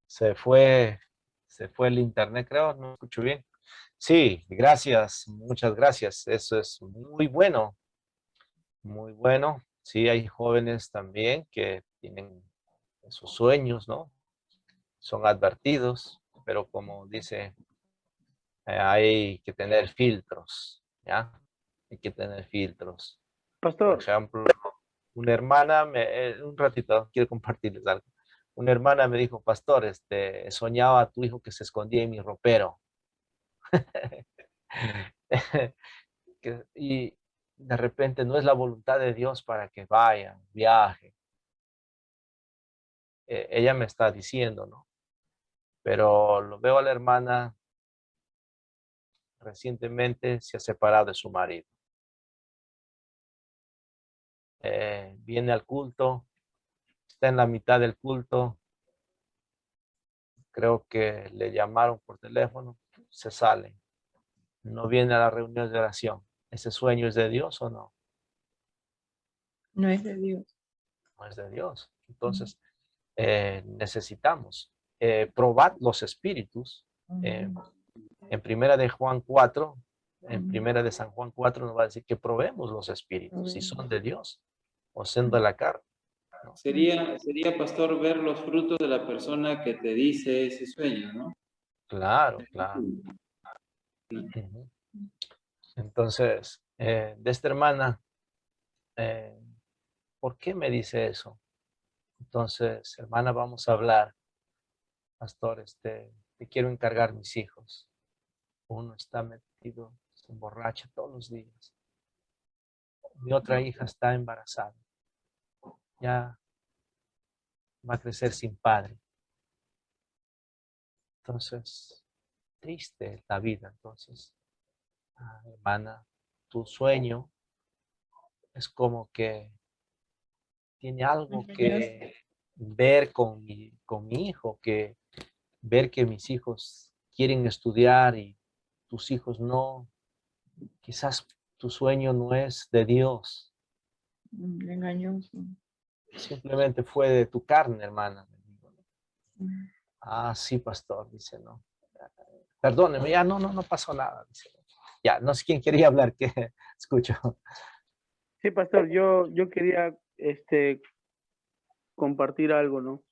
Se fue el internet, creo, no escucho bien. Sí, gracias, muchas gracias. Eso es muy bueno, muy bueno. Sí, hay jóvenes también que tienen esos sueños, ¿no? Son advertidos, pero como dice, hay que tener filtros, ¿ya? Hay que tener filtros. Por Pastor, ejemplo, una hermana, un ratito, quiero compartirles algo. Una hermana me dijo, pastor, soñaba a tu hijo que se escondía en mi ropero. Y de repente no es la voluntad de Dios para que vayan, viajen. Ella me está diciendo, ¿no? Pero lo veo a la hermana, recientemente se ha separado de su marido. Viene al culto, está en la mitad del culto, creo que le llamaron por teléfono, se sale, no viene a la reunión de oración. ¿Ese sueño es de Dios o no? No es de Dios. No es de Dios. Entonces, necesitamos probar los espíritus. En primera de Juan 4, en primera de San Juan 4 nos va a decir que probemos los espíritus, si son de Dios o son de la carne. ¿No? sería, pastor, ver los frutos de la persona que te dice ese sueño, ¿no? Claro, claro. Uh-huh. Entonces, de esta hermana, ¿por qué me dice eso? Entonces, hermana, vamos a hablar. Pastor, te quiero encargar mis hijos. Uno está metido, se emborracha todos los días. Mi otra hija está embarazada. Ya va a crecer sin padre. Entonces, triste la vida. Entonces, hermana, tu sueño es como que tiene algo que ver con mi hijo, que ver que mis hijos quieren estudiar y tus hijos no. Quizás tu sueño no es de Dios. Engañoso. Simplemente fue de tu carne, hermana. Ah, sí, pastor, dice, no. Perdóneme, ya no pasó nada. Dice. Ya, no sé quién quería hablar, que escucho. sí, pastor, yo quería compartir algo, ¿no?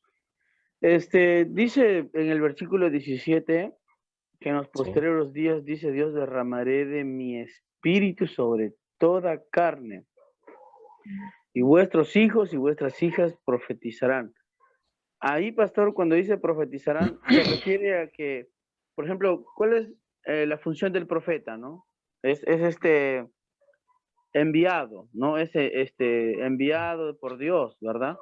Dice en el versículo 17 que en los posteriores días, dice Dios, derramaré de mi espíritu sobre toda carne, y vuestros hijos y vuestras hijas profetizarán. Ahí, pastor, cuando dice profetizarán, se refiere a que, por ejemplo, ¿cuál es la función del profeta, no? Es enviado, ¿no? Es enviado por Dios, ¿verdad?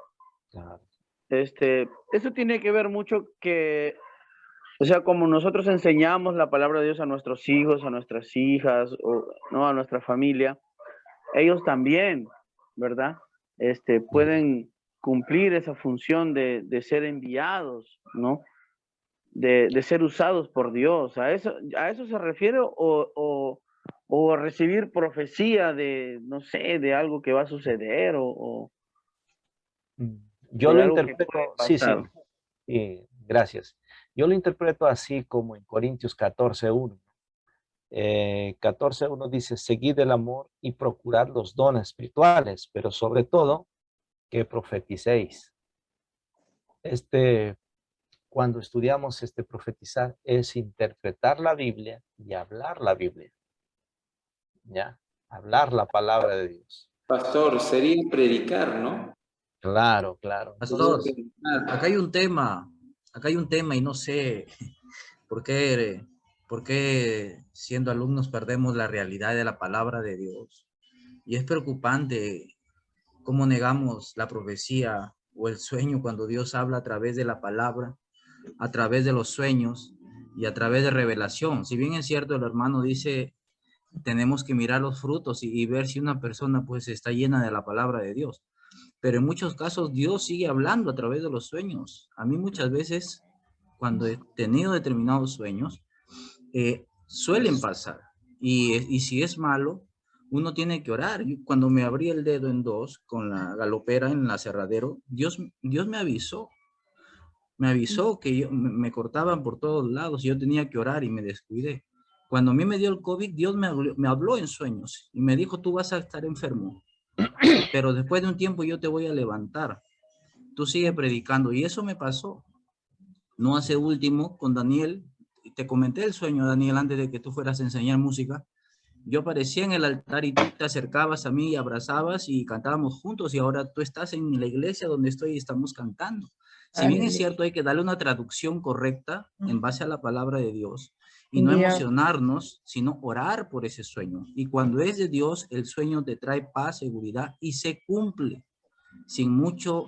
Claro. Eso tiene que ver mucho que, o sea, como nosotros enseñamos la palabra de Dios a nuestros hijos, a nuestras hijas, o, ¿no? A nuestra familia, ellos también, ¿verdad? Pueden cumplir esa función de ser enviados, ¿no? De ser usados por Dios. ¿A eso se refiere o recibir profecía de, no sé, de algo que va a suceder o Yo de lo algo que interpreto, puede sí, pasar? gracias. Yo lo interpreto así como en Corintios 14:1. 14:1 dice, seguid el amor y procurad los dones espirituales, pero sobre todo que profeticéis. Cuando estudiamos profetizar, es interpretar la Biblia y hablar la Biblia. ¿Ya? Hablar la palabra de Dios. Pastor, sería predicar, ¿no? Claro, claro. Pastor, Entonces, acá hay un tema y no sé por qué siendo alumnos perdemos la realidad de la palabra de Dios. Y es preocupante cómo negamos la profecía o el sueño cuando Dios habla a través de la palabra, a través de los sueños y a través de revelación. Si bien es cierto, el hermano dice, tenemos que mirar los frutos y ver si una persona pues está llena de la palabra de Dios. Pero en muchos casos Dios sigue hablando a través de los sueños. A mí muchas veces, cuando he tenido determinados sueños, suelen pasar. Y si es malo, uno tiene que orar. Cuando me abrí el dedo en dos con la galopera en el aserradero, Dios me avisó que me cortaban por todos lados y yo tenía que orar y me descuidé. Cuando a mí me dio el COVID, Dios me habló en sueños y me dijo, tú vas a estar enfermo, pero después de un tiempo yo te voy a levantar. Tú sigue predicando. Y eso me pasó. No hace último con Daniel. Te comenté el sueño, Daniel, antes de que tú fueras a enseñar música. Yo aparecía en el altar y tú te acercabas a mí y abrazabas y cantábamos juntos, y ahora tú estás en la iglesia donde estoy y estamos cantando. Si bien es cierto, hay que darle una traducción correcta en base a la palabra de Dios y no emocionarnos, sino orar por ese sueño. Y cuando es de Dios, el sueño te trae paz, seguridad y se cumple sin mucho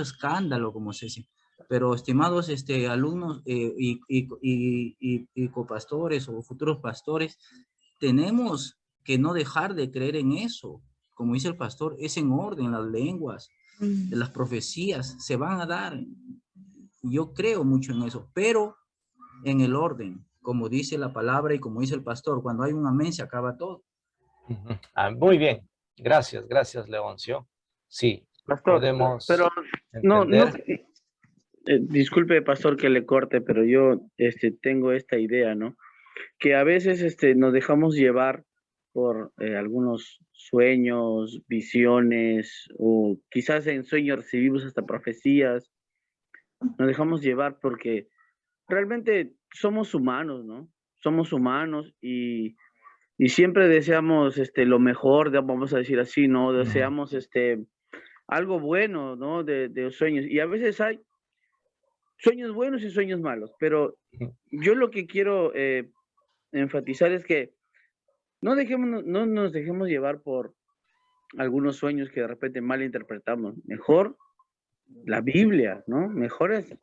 escándalo, como se dice. Pero, estimados alumnos y copastores o futuros pastores, tenemos que no dejar de creer en eso. Como dice el pastor, es en orden, las lenguas, las profecías se van a dar. Yo creo mucho en eso, pero en el orden, como dice la palabra y como dice el pastor, cuando hay un amén se acaba todo. muy bien. Gracias, gracias, Leoncio. Sí, Pastor, podemos pero no, entender. disculpe, pastor, que le corte, pero yo tengo esta idea, ¿no? Que a veces nos dejamos llevar por algunos sueños, visiones, o quizás en sueños recibimos hasta profecías. Nos dejamos llevar porque realmente somos humanos, ¿no? Somos humanos y siempre deseamos lo mejor, vamos a decir así, ¿no? Deseamos algo bueno, ¿no? De sueños. Y a veces hay sueños buenos y sueños malos, pero yo lo que quiero enfatizar es que no nos dejemos llevar por algunos sueños que de repente mal interpretamos. Mejor la Biblia, ¿no? Mejor es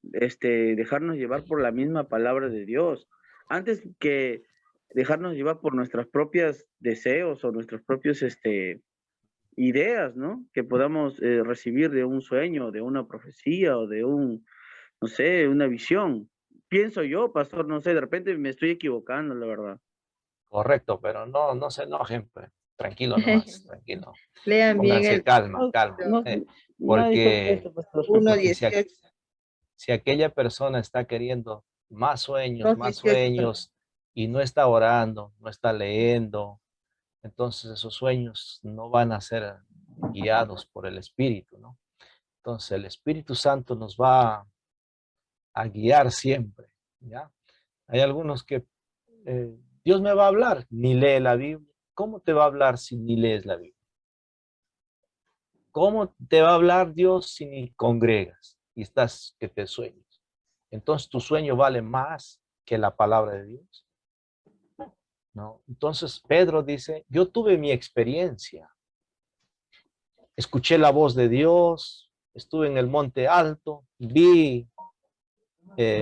dejarnos llevar por la misma palabra de Dios, antes que dejarnos llevar por nuestros propios deseos o nuestros propios ideas, ¿no? Que podamos recibir de un sueño, de una profecía o de no sé, una visión. Pienso yo, pastor, no sé, de repente me estoy equivocando, la verdad. Correcto, pero no se enojen, pues. Tranquilo nomás, tranquilo. Lean bien Pónganse el calma, calma. No, nadie está Porque, puesto, pastor. porque si, 1:18. si aquella persona está queriendo más 2:18, perdón. sueños y no está orando, no está leyendo, entonces esos sueños no van a ser guiados por el Espíritu, ¿no? Entonces el Espíritu Santo nos va a guiar siempre, ¿ya? Hay algunos que Dios me va a hablar, ni lee la Biblia. ¿Cómo te va a hablar si ni lees la Biblia? ¿Cómo te va a hablar Dios si ni congregas y estás que te sueñas? Entonces tu sueño vale más que la palabra de Dios, ¿no? Entonces Pedro dice, yo tuve mi experiencia, escuché la voz de Dios, estuve en el monte alto, vi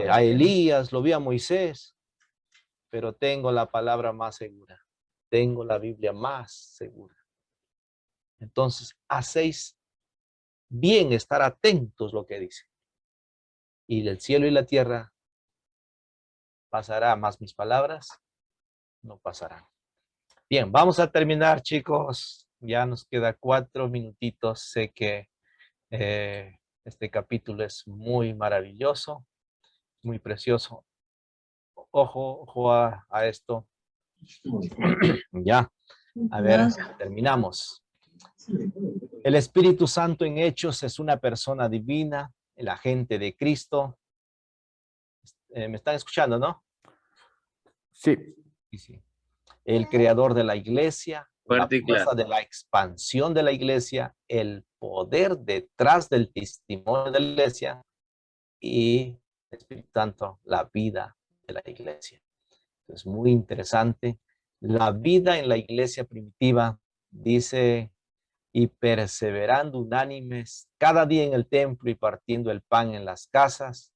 a Elías, lo vi a Moisés, pero tengo la palabra más segura, tengo la Biblia más segura. Entonces, hacéis bien estar atentos lo que dice. Y del cielo y la tierra pasará, más mis palabras no pasarán. Bien, vamos a terminar, chicos. Ya nos queda 4 minutitos. Sé que este capítulo es muy maravilloso, muy precioso. Ojo a esto. Ya, a ver, terminamos. El Espíritu Santo en Hechos es una persona divina, el agente de Cristo. ¿Me están escuchando, no? Sí. Sí. El creador de la iglesia, Fuerte y la fuerza claro. de la expansión de la iglesia, el poder detrás del testimonio de la iglesia y, el Espíritu Santo, la vida de la iglesia. Es muy interesante. La vida en la iglesia primitiva dice, y perseverando unánimes cada día en el templo y partiendo el pan en las casas,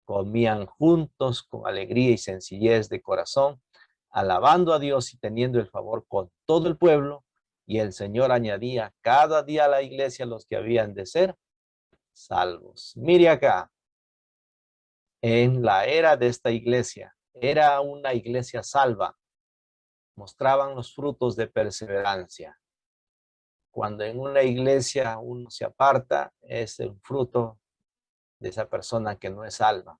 comían juntos con alegría y sencillez de corazón, alabando a Dios y teniendo el favor con todo el pueblo, y el Señor añadía cada día a la iglesia los que habían de ser salvos. Mire acá, en la era de esta iglesia, era una iglesia salva, mostraban los frutos de perseverancia. Cuando en una iglesia uno se aparta, es el fruto de esa persona que no es salva.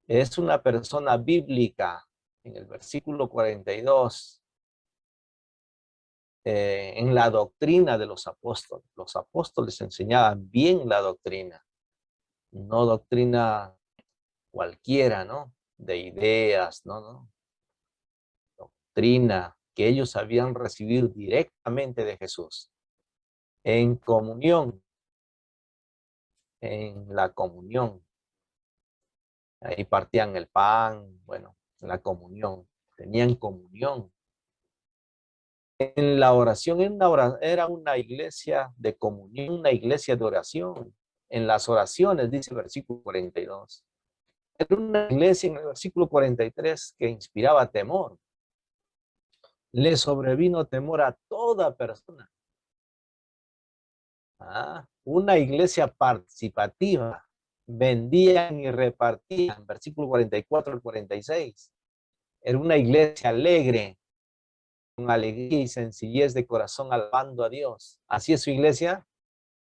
Es una persona bíblica. En el versículo 42, en la doctrina de los apóstoles enseñaban bien la doctrina, no doctrina cualquiera, ¿no? De ideas, no. Doctrina que ellos habían recibido directamente de Jesús. En comunión, en la comunión. Ahí partían el pan, bueno, en la comunión. Tenían comunión. En la oración era una iglesia de comunión, una iglesia de oración. En las oraciones, dice el versículo 42. Era una iglesia en el versículo 43 que inspiraba temor. Le sobrevino temor a toda persona. Una iglesia participativa. Vendían y repartían. Versículo 44 al 46. Era una iglesia alegre, con alegría y sencillez de corazón, alabando a Dios. Así es su iglesia,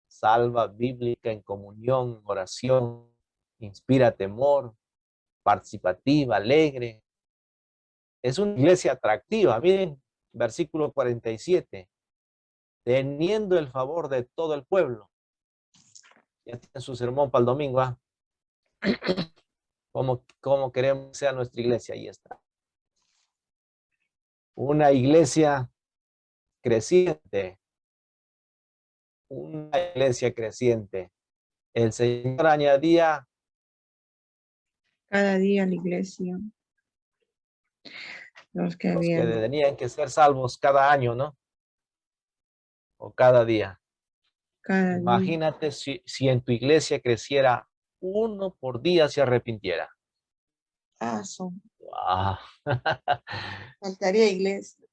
salva, bíblica, en comunión, oración, inspira temor, participativa, alegre. Es una iglesia atractiva. Miren, versículo 47. Teniendo el favor de todo el pueblo. Ya tiene su sermón para el domingo, ¿ah? ¿Cómo queremos que sea nuestra iglesia? Ahí está. Una iglesia creciente. Una iglesia creciente. El Señor añadía Cada día la iglesia. Los que los que habían. tenían que ser salvos cada año, ¿no? O cada día. Cada día. Imagínate si en tu iglesia creciera uno por día se arrepintiera. Son. Wow. Faltaría iglesia.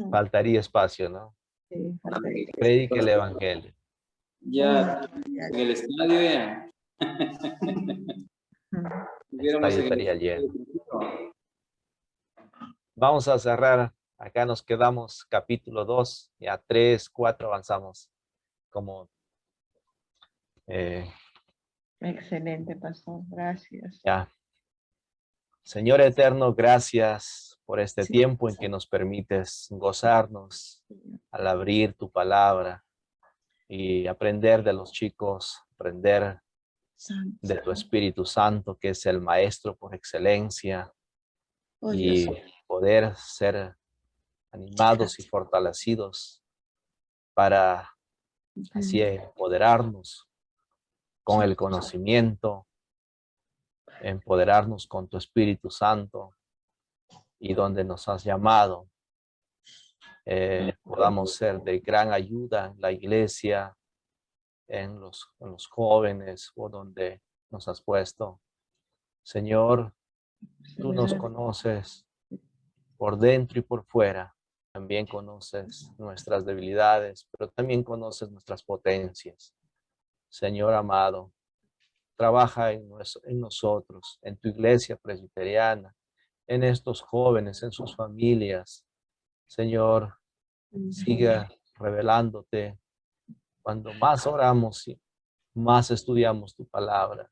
Faltaría espacio, ¿no? Sí, faltaría. Predique el evangelio. Ya en el estadio ya. Hubiéramos Estadio estaría lleno. Vamos a cerrar. Acá nos quedamos capítulo 2, ya 3, 4 avanzamos. Como Excelente, pastor. Gracias. ya. Señor eterno, gracias por este Sí, tiempo en que nos permites gozarnos al abrir tu palabra y aprender de los chicos, aprender de tu Espíritu Santo, que es el maestro por excelencia, y poder ser animados y fortalecidos para así empoderarnos con el conocimiento, empoderarnos con tu Espíritu Santo, y donde nos has llamado, podamos ser de gran ayuda en la iglesia, en los jóvenes, o donde nos has puesto. Señor, tú nos conoces por dentro y por fuera. También conoces nuestras debilidades, pero también conoces nuestras potencias. Señor amado, trabaja en nosotros, en tu iglesia presbiteriana, en estos jóvenes, en sus familias. Señor, siga revelándote. Cuando más oramos y más estudiamos tu palabra,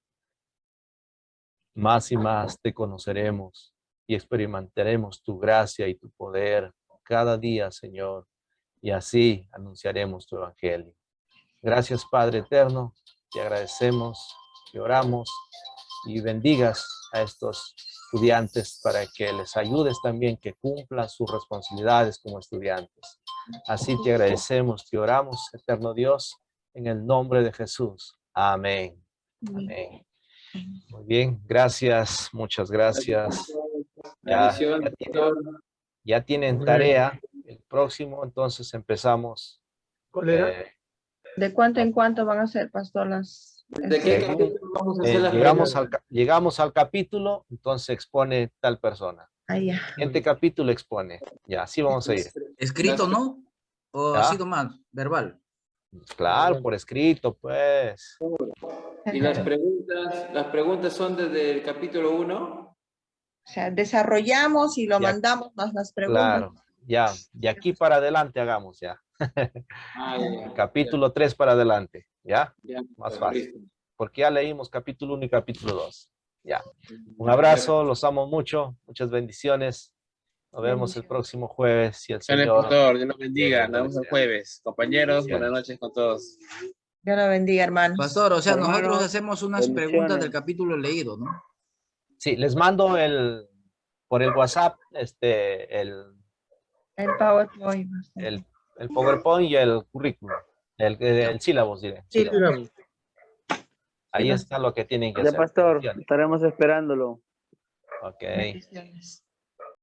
más y más te conoceremos y experimentaremos tu gracia y tu poder cada día, Señor, y así anunciaremos tu evangelio. Gracias, Padre eterno, te agradecemos, te oramos y bendigas a estos estudiantes para que les ayudes también, que cumplan sus responsabilidades como estudiantes. Así te agradecemos, te oramos, eterno Dios, en el nombre de Jesús. Amén. Amén. Muy bien, gracias, muchas gracias. Bendición, pastor. Ya tienen tarea. El próximo, entonces empezamos. ¿Cuál era? ¿De cuánto en cuánto van a ser, pastor, las? ¿De qué Según, capítulo vamos a hacer las llegamos al capítulo, entonces expone tal persona. Ah, ya. Siguiente capítulo expone. Ya, así vamos a ir. ¿Escrito, no? ¿O ha ¿Ya? sido más verbal? Claro, por escrito, pues. Y las preguntas son desde el capítulo 1. O sea, desarrollamos y lo Ya. mandamos más las preguntas. Claro, ya. De aquí para adelante hagamos ya. Ya. Capítulo 3 para adelante, ¿ya? Ya, Más fácil. listo. Porque ya leímos capítulo 1 y capítulo 2. Ya. Un abrazo, los amo mucho. Muchas bendiciones. Nos vemos el próximo jueves. Si el Señor... Pastor, Dios los bendiga. Dios Nos vemos el desea. jueves. Compañeros, Bendiciones. buenas noches con todos. Dios lo bendiga, hermanos. Pastor, o sea, nosotros Hermanos, hacemos unas preguntas del capítulo leído, ¿no? Sí, les mando por el WhatsApp el PowerPoint. PowerPoint y el currículum. El sílabus, diré. Sí, Sílabus. Ahí está lo que tienen que Ya, hacer. pastor, Bendiciones. estaremos esperándolo. Ok. Bendiciones.